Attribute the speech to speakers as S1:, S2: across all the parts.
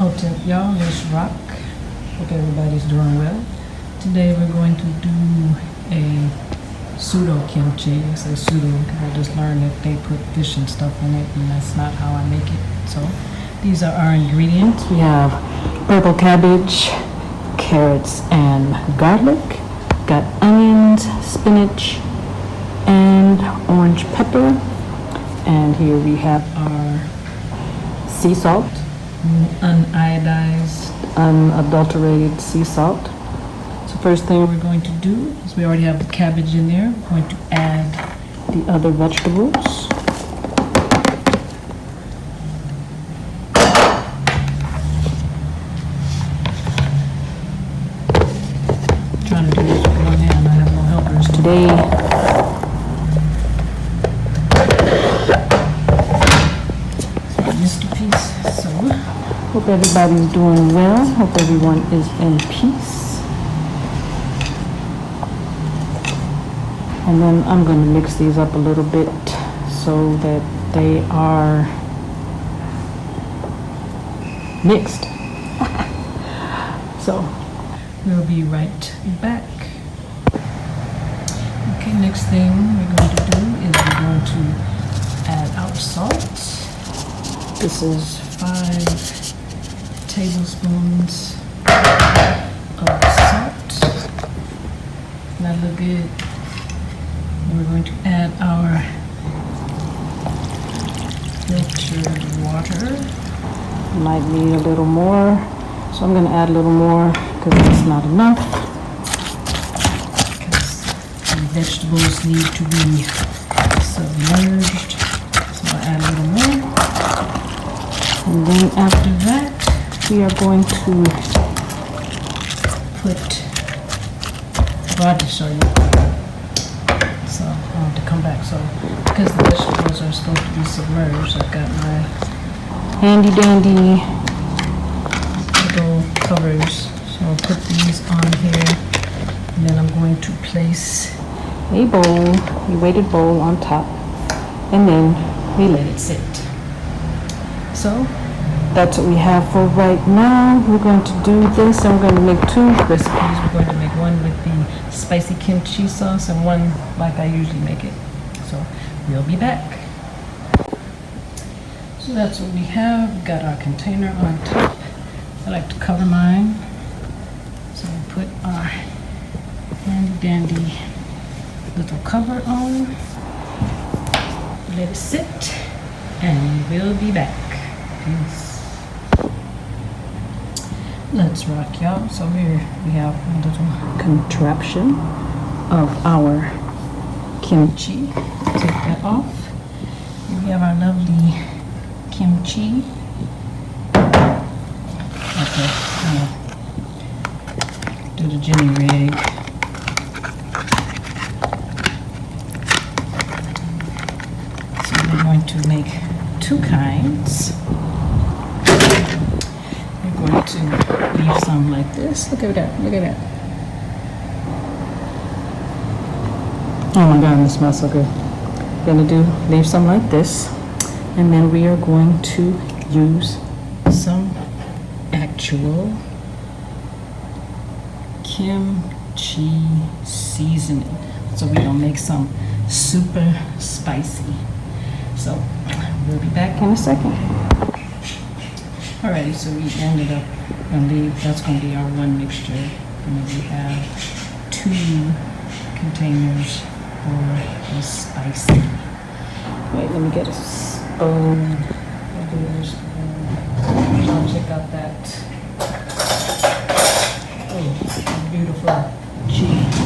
S1: What's up, y'all? It's RAWk. Hope everybody's doing well. Today we're going to do a pseudo kimchi. I say pseudo because I just learned that they put fish and stuff in it, and that's not how I make it. So these are our ingredients. We have purple cabbage, carrots, and garlic. Got onions, spinach, and orange pepper. And here we have our sea salt, uniodized, unadulterated sea salt. So first thing we're going to do is we already have the cabbage in there. We're going to add the other vegetables. I'm trying to do this with one hand. I have no helpers today. Hope everybody's doing well. Hope everyone is in peace. And then I'm going to mix these up a little bit so that they are mixed. So we'll be right back. Okay, next thing we're going to do is we're going to add our salt. This is 5 tablespoons of salt. That look good. And we're going to add our filtered water. Might need a little more, so I'm going to add a little more because it's not enough. Because the vegetables need to be submerged, so I'll add a little more. And then after that, we are going to put, well, I'll just show you. So I'll have to come back. So because the vegetables are supposed to be submerged, I've got my handy dandy little covers. So I'll put these on here, and then I'm going to place a bowl, a weighted bowl on top, and then we let it sit. So that's what we have for right now. We're going to do this, and we're going to make 2 recipes. We're going to make one with the spicy kimchi sauce and one like I usually make it. So we'll be back. So that's what we have. We got our container on top. I like to cover mine. So we put our handy dandy little cover on. Let it sit, and we'll be back. Peace. Let's rock, y'all. So here we have a little contraption of our kimchi. Take that off. Here we have our lovely kimchi. Okay, do the Jimmy rig. So we're going to make 2 kinds. We're going to leave some like this. Look at that, look at that. Oh my God, this smells so good. We're gonna leave some like this, and then we are going to use some actual kimchi seasoning. So we're gonna make some super spicy. So we'll be back in a second. Alrighty, so we ended up gonna leave. That's gonna be our one mixture, and then we have 2 containers for the spicy. Wait, let me get a spoon. Check out that. Oh, beautiful cheese.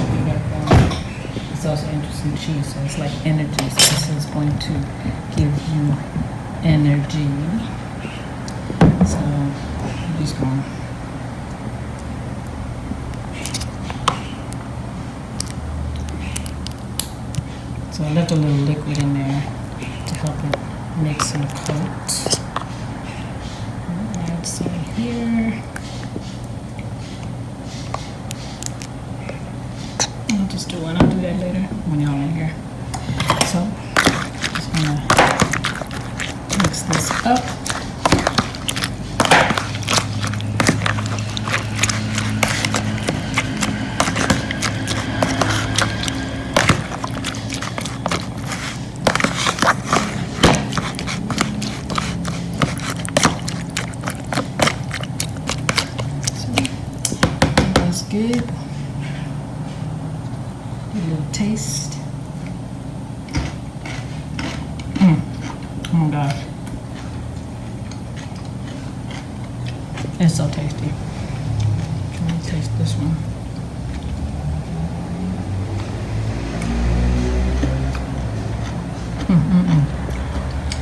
S1: It's also interesting cheese, so it's like energy. So this is going to give you energy. So I'm just going. So I left a little liquid in there to help it make some coat. Add some here. I'll just do one. I'll do that later when y'all in here. So just gonna mix this up. good. A little taste. Oh my gosh. It's so tasty. Let me taste this one.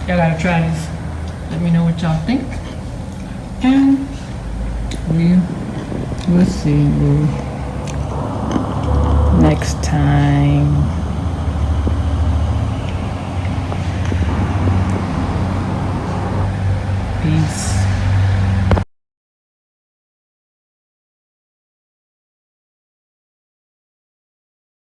S1: Y'all gotta try this. Let me know what y'all think. And we will see you next time. Peace.